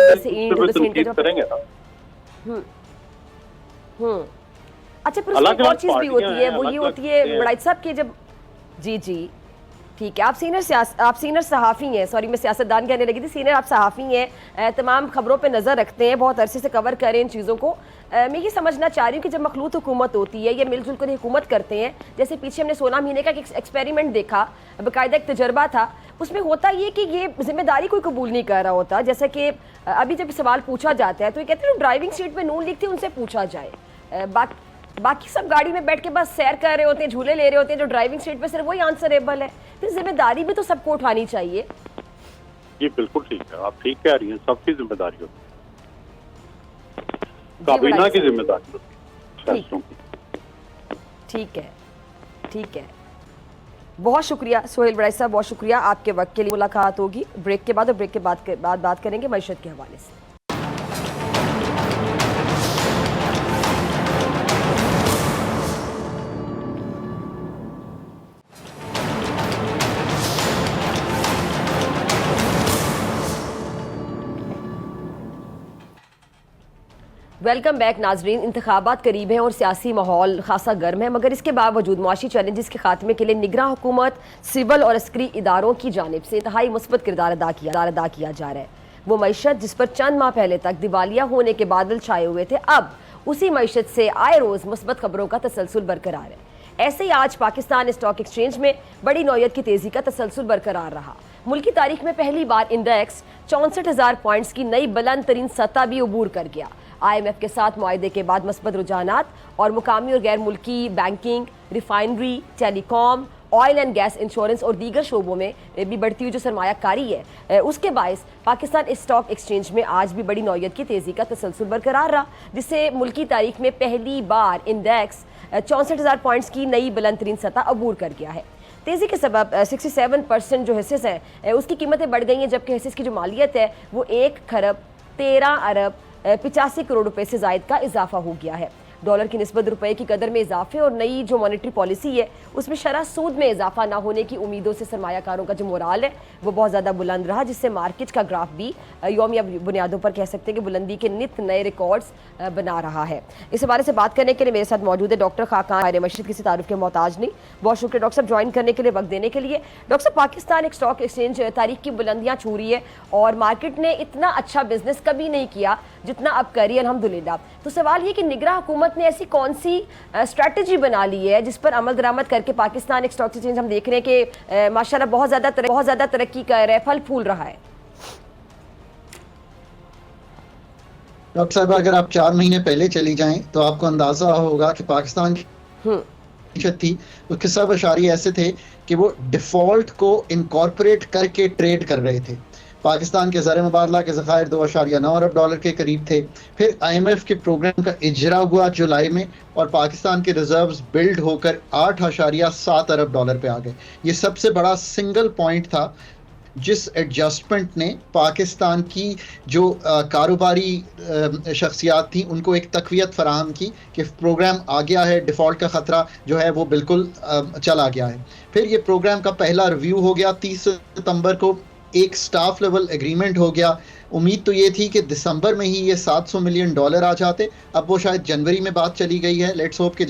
जैसे अच्छा, फिर उसमें एक और चीज भी होती है, वो ये होती है बड़ाई साहब की, जब जी ठीक है, आप सीनियर सहाफ़ी हैं, सॉरी मैं सियासतदान कहने लगी थी, सीनियर आप सहाफ़ी हैं, तमाम खबरों पे नज़र रखते हैं, बहुत अरसे से कवर करें इन चीज़ों को। मैं ये समझना चाह रही हूँ कि जब मखलूत हुकूमत होती है, ये मिलजुल कर हुकूमत करते हैं, जैसे पीछे हमने 16 महीने का एक एक्सपेरिमेंट देखा, बाकायदा एक तजर्बा था, उसमें होता ये कि ये जिम्मेदारी कोई कबूल नहीं कर रहा होता। जैसे कि अभी जब सवाल पूछा जाता है तो ये कहते हैं ड्राइविंग सीट पर नून लिख थी, उनसे पूछा जाए, बाकी सब गाड़ी में बैठ के बस सैर कर रहे होते हैं, झूले ले रहे होते हैं, जो ड्राइविंग सीट पे सिर्फ वही आंसरेबल है। फिर जिम्मेदारी भी तो सबको उठानी चाहिए। जी बिल्कुल ठीक है, आप ठीक कह रही हैं, सबकी जिम्मेदारी होती है, काबीना की जिम्मेदारी होती है। ठीक है, बहुत शुक्रिया सोहेल बड़ाई साहब, बहुत शुक्रिया आपके वक्त के लिए। मुलाकात होगी ब्रेक के बाद, और ब्रेक के बाद बात करेंगे मईशत के हवाले से। वेलकम बैक नाजरीन। इंतखाबात करीब हैं और सियासी माहौल खासा गर्म है, मगर इसके बावजूद मुआशी चैलेंजेस के खात्मे के लिए निगरान हुकूमत, सिविल और अस्करी इदारों की जानिब से इंतहाई मुस्बत किरदार अदा किया जा रहा है। वो मईशत जिस पर चंद माह पहले तक दिवालिया होने के बादल छाए हुए थे, अब उसी मईशत से आए रोज़ मुस्बत खबरों का तसलसल बरकरार है। ऐसे ही आज पाकिस्तान स्टॉक एक्सचेंज में बड़ी नौयत की तेज़ी का तसलसल बरकरार रहा। मुल्क की तारीख में पहली बार इंडेक्स 64,000 पॉइंट्स की नई बुलंद तरीन सतह भी अबूर कर गया। IMF के साथ मुआहदे के बाद मस्बत रुझानात और मुकामी और गैर मुल्की banking, refinery, telecom, oil and gas, insurance और दीगर शोबों में भी बढ़ती हुई जो सरमायाकारी है, उसके बायस पाकिस्तान स्टॉक एक्सचेंज में आज भी बड़ी नौयत की तेज़ी का तसलसल बरकरार रहा, जिससे मुल्क की तारीख में पहली बार इंडेक्स 64,000 पॉइंट्स की नई बुलंद तरीन सतह अबूर कर गया है। तेज़ी के सबब 67% जो हिस्से हैं उसकी कीमतें बढ़ गई हैं, जबकि हिस्से की जो मालियत है वो 1 खरब 13 अरब 85 करोड़ रुपए से जायद का इजाफा हो गया है। डॉलर की निस्बत रुपए की कदर में इजाफे और नई जो मॉनेटरी पॉलिसी है उसमें शरह सूद में इजाफा ना होने की उम्मीदों से सरमायाकारों का जो मोराल है वो बहुत ज़्यादा बुलंद रहा, जिससे मार्केट का ग्राफ भी यौमिया बुनियादों पर कह सकते हैं कि बुलंदी के नित नए रिकॉर्ड्स बना रहा है। इस हवाले से बात करने के लिए मेरे साथ मौजूद है डॉक्टर खाकान। आर्य मशीद किसी तारुफ के मोहताज नहीं, बहुत शुक्रिया डॉक्टर साहब ज्वाइन करने के लिए, वक्त देने के लिए। डॉक्टर साहब, पाकिस्तान एक स्टॉक एक्सचेंज तारीख की बुलंदियाँ छू रही है और मार्केट ने इतना अच्छा बिजनेस कभी नहीं किया जितना अब करी अल्हम्दुलिल्लाह। तो सवाल ये कि निगरान हुकूमत ने ऐसी कौन सी स्ट्रैटेजी बना ली है जिस पर अमल दरामद करके पाकिस्तान एक स्टॉक एक्सचेंज हम देख रहे हैं कि माशाल्लाह बहुत ज़्यादा तरक्की कर रहा है, फल फूल रहा है। डॉक्टर साहब, अगर आप 4 महीने पहले चली जाएं तो आपको अंदाजा होगा कि पाकिस्तान की थी उसके सब अशारी ऐसे थे कि वो डिफॉल्ट को इनकॉर्पोरेट करके ट्रेड कर रहे थे। पाकिस्तान के ज़र मुबादला के ज़खायर 2.9 अरब डॉलर के करीब थे। फिर IMF के प्रोग्राम का इजरा हुआ जुलाई में और पाकिस्तान के रिजर्व्स बिल्ड होकर 8.7 अरब डॉलर पे आ गए। ये सबसे बड़ा सिंगल पॉइंट था जिस एडजस्टमेंट ने पाकिस्तान की जो कारोबारी शख्सियात थी उनको एक तकवीत फराहम की कि प्रोग्राम आ गया है, डिफ़ॉल्ट का ख़तरा जो है वो बिल्कुल चला गया है। फिर ये प्रोग्राम का पहला रिव्यू हो गया 30 सितंबर को, एक स्टाफ लेवल एग्रीमेंट हो गया। उम्मीद तो ये थी कि दिसंबर में ही ये $700 मिलियन आ जाते, अब वो शायद जनवरी में बात चली गई है। लेट्स होप कि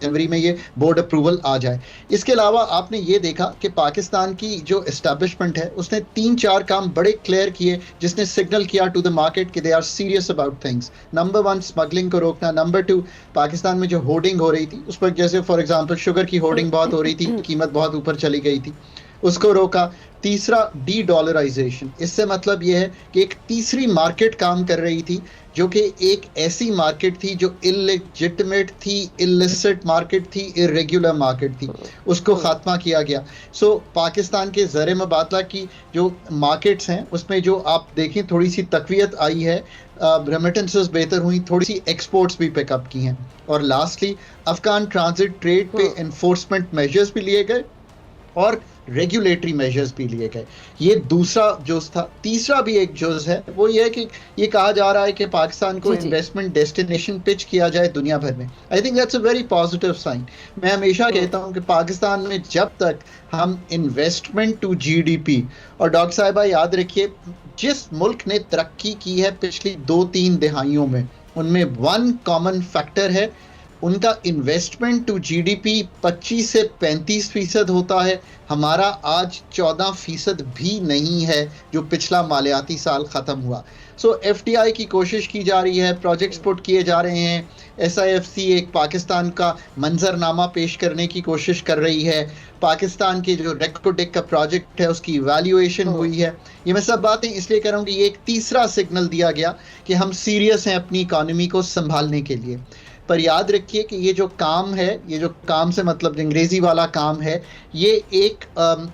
जनवरी में ये बोर्ड अप्रूवल आ जाए। इसके अलावा आपने ये देखा कि पाकिस्तान की जो एस्टैब्लिशमेंट है उसने 3-4 काम बड़े क्लियर किए जिसने सिग्नल किया टू द मार्केट कि they are serious about things. Number 1 smuggling को रोकना, नंबर 2 पाकिस्तान में जो होर्डिंग हो रही थी उस पर, जैसे फॉर एग्जांपल शुगर की होर्डिंग बहुत हो रही थी, कीमत बहुत ऊपर चली गई थी, उसको रोका। तीसरा डी डॉलराइजेशन, इससे मतलब यह है कि एक तीसरी मार्केट काम कर रही थी जो कि एक ऐसी मार्केट थी जो इलेजिटिमेट थी, इलिसिट मार्केट थी, इरेगुलर मार्केट थी, उसको ख़ात्मा किया गया। सो पाकिस्तान के ज़र मुबादला की जो मार्केट्स हैं उसमें जो आप देखें थोड़ी सी तकवीत आई है, रेमिटेंसेस बेहतर हुई, थोड़ी सी एक्सपोर्ट्स भी पिकअप की हैं। और लास्टली अफगान ट्रांजिट ट्रेड पे एनफोर्समेंट मेजर्स भी लिए गए और रेगुलेटरी मेजर्स भी लिए गए। ये दूसरा जोश था। तीसरा भी एक जोश है, वो ये है कि ये कहा जा रहा है कि पाकिस्तान को इन्वेस्टमेंट डेस्टिनेशन पिच किया जाए दुनिया भर में। I think that's a very positive sign. मैं हमेशा कहता हूँ कि पाकिस्तान में जब तक हम इन्वेस्टमेंट टू जीडीपी, और डॉक्टर साहिबा याद रखिए जिस मुल्क ने तरक्की की है पिछली 2-3 दिहाइयों में, उनमें वन कॉमन फैक्टर है, उनका इन्वेस्टमेंट टू जीडीपी 25 से 35% होता है। हमारा आज 14% भी नहीं है जो पिछला मालियाती साल ख़त्म हुआ। सो एफडीआई की कोशिश की जा रही है, प्रोजेक्ट्स पुट किए जा रहे हैं, एसआईएफसी एक पाकिस्तान का मंजरनामा पेश करने की कोशिश कर रही है, पाकिस्तान के जो रेकोडेक का प्रोजेक्ट है उसकी इवैल्यूएशन हुई है। ये मैं सब बातें इसलिए कर रहा हूँ कि ये एक तीसरा सिग्नल दिया गया कि हम सीरियस हैं अपनी इकॉनमी को संभालने के लिए। पर याद रखिए कि ये जो काम है, ये जो काम से मतलब अंग्रेज़ी वाला काम है, ये एक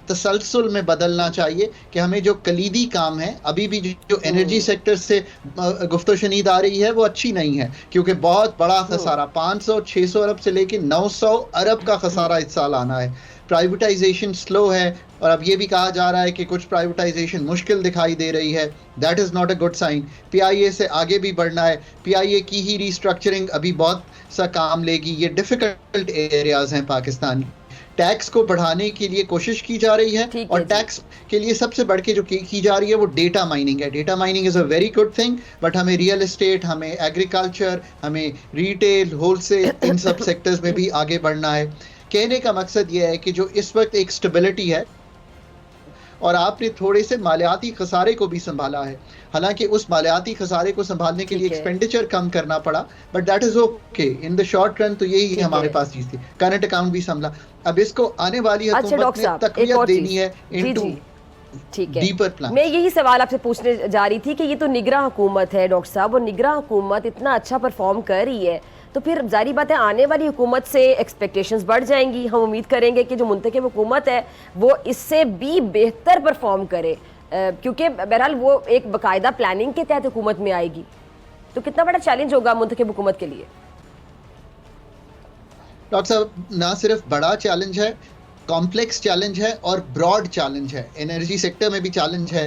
तसलसल में बदलना चाहिए कि हमें जो कलीदी काम है, अभी भी जो एनर्जी सेक्टर से गुफ्तो शनीद आ रही है वो अच्छी नहीं है, क्योंकि बहुत बड़ा खसारा 500-600 अरब से लेकर 900 अरब का खसारा इस साल आना है। प्राइवेटाइजेशन स्लो है और अब ये भी कहा जा रहा है कि कुछ प्राइवेटाइजेशन मुश्किल दिखाई दे रही है। That is not a good sign. PIA से आगे भी बढ़ना है, पीआईए की ही रीस्ट्रक्चरिंग अभी बहुत सा काम लेगी। ये डिफ़िकल्ट एरियाज़ हैं पाकिस्तान। टैक्स को बढ़ाने के लिए कोशिश की जा रही है और टैक्स के लिए सबसे बढ़ के जो की जा रही है वो डेटा माइनिंग है। Data mining is a very good thing, but हमें रियल एस्टेट, हमें एग्रीकल्चर, हमें रिटेल, होलसेल, इन सब सेक्टर्स में भी आगे बढ़ना है। कहने का मकसद ये है कि जो इस वक्त एक स्टेबिलिटी है और आपने थोड़े से मालियाती खसारे को भी संभाला है, हालांकि उस मालियाती खसारे को संभालने के लिए एक्सपेंडिचर कम करना पड़ा, but that is okay in the short run. तो यही हमारे पास चीज थी, करंट अकाउंट भी संभला। अब इसको आने वाली हुकूमत ने तकवीत देनी है इनटू ठीक है। मैं यही सवाल आपसे पूछने जा रही थी कि ये तो निगरां हुकूमत है डॉक्टर साहब, और निगरां हुकूमत इतना अच्छा परफॉर्म कर रही है तो फिर जारी बात है आने वाली हुकूमत से एक्सपेक्टेशंस बढ़ जाएंगी। हम उम्मीद करेंगे कि जो मुंतखब हुकूमत है वो इससे भी बेहतर परफॉर्म करे, क्योंकि बहरहाल वो एक बाकायदा प्लानिंग के तहत हुकूमत में आएगी। तो कितना बड़ा चैलेंज होगा मुंतखब हुकूमत के लिए? डॉक्टर साहब, ना सिर्फ बड़ा चैलेंज है, कॉम्प्लेक्स चैलेंज है और ब्रॉड चैलेंज है। एनर्जी सेक्टर में भी चैलेंज है,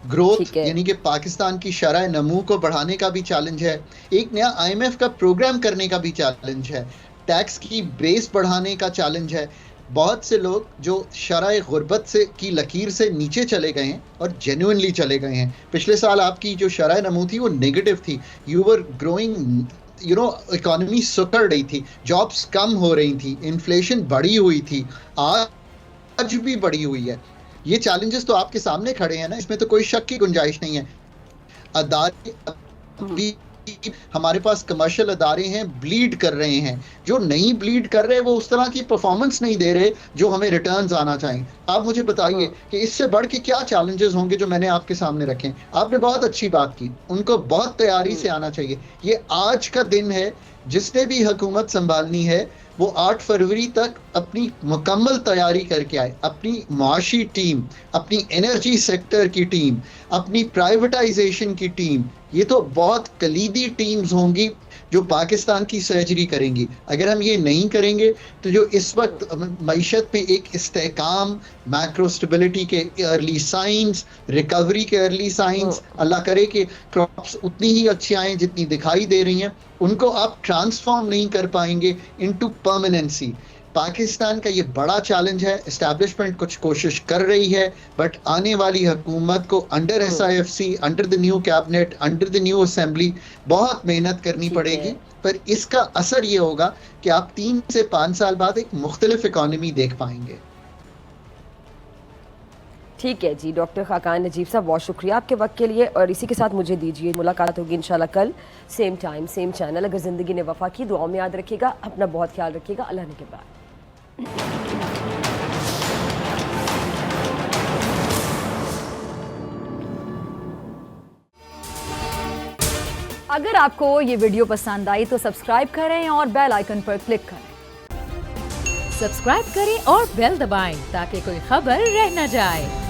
ग्रोथ यानी कि पाकिस्तान की शरह नमू को बढ़ाने का भी चैलेंज है, एक नया आईएमएफ का प्रोग्राम करने का भी चैलेंज है, टैक्स की बेस बढ़ाने का चैलेंज है। बहुत से लोग जो शरह गुर्बत से की लकीर से नीचे चले गए हैं और जेन्युइनली चले गए हैं। पिछले साल आपकी जो शरह नमू थी वो नेगेटिव थी, यू वर ग्रोइंग, इकोनॉमी सुकड़ रही थी, जॉब्स कम हो रही थी, इन्फ्लेशन बढ़ी हुई थी, आज भी बढ़ी हुई है। ये चैलेंजेस तो आपके सामने खड़े हैं ना, इसमें तो कोई शक की गुंजाइश नहीं है। अदारे अभी हमारे पास कमर्शियल अदारे हैं, ब्लीड कर रहे हैं। जो नहीं ब्लीड कर रहे वो उस तरह की परफॉर्मेंस नहीं दे रहे जो हमें रिटर्न्स आना चाहिए। आप मुझे बताइए कि इससे बढ़ के क्या चैलेंजेस होंगे जो मैंने आपके सामने रखे। आपने बहुत अच्छी बात की, उनको बहुत तैयारी से आना चाहिए। ये आज का दिन है, जिसने भी हुकूमत संभालनी है वो 8 फरवरी तक अपनी मुकम्मल तैयारी करके आए। अपनी मुआशी टीम, अपनी एनर्जी सेक्टर की टीम, अपनी प्राइवेटाइजेशन की टीम, ये तो बहुत कलीदी टीम्स होंगी जो पाकिस्तान की सर्जरी करेंगी। अगर हम ये नहीं करेंगे तो जो इस वक्त मईशत में एक इस्तेहकाम, मैक्रो स्टेबिलिटी के अर्ली साइंस, रिकवरी के अर्ली साइंस, अल्लाह करे कि क्रॉप्स उतनी ही अच्छी आए जितनी दिखाई दे रही हैं, उनको आप ट्रांसफॉर्म नहीं कर पाएंगे इनटू परमानेंसी। पाकिस्तान का ये बड़ा चैलेंज है। एस्टैब्लिशमेंट कुछ कोशिश कर रही है, बट आने वाली हुकूमत को under SIFC, under the new cabinet, under the new assembly बहुत मेहनत करनी पड़ेगी। पर इसका असर ये होगा कि आप 3 से 5 साल बाद एक मुख्तलिफ इकॉनमी देख पाएंगे। ठीक है जी, डॉक्टर खाकान नजीब साहब, बहुत शुक्रिया आपके वक्त के लिए। और इसी के साथ मुझे दीजिए, मुलाकात होगी इंशाल्लाह कल, सेम टाइम सेम चैनल। अगर ज़िंदगी ने वफा की, दुआओं में याद रखिएगा, अपना बहुत ख्याल रखिएगा। अल्लाह ने के बाद। अगर आपको ये वीडियो पसंद आई तो सब्सक्राइब करें और बेल आइकन पर क्लिक करें। सब्सक्राइब करें और बेल दबाएं ताकि कोई खबर रह न जाए।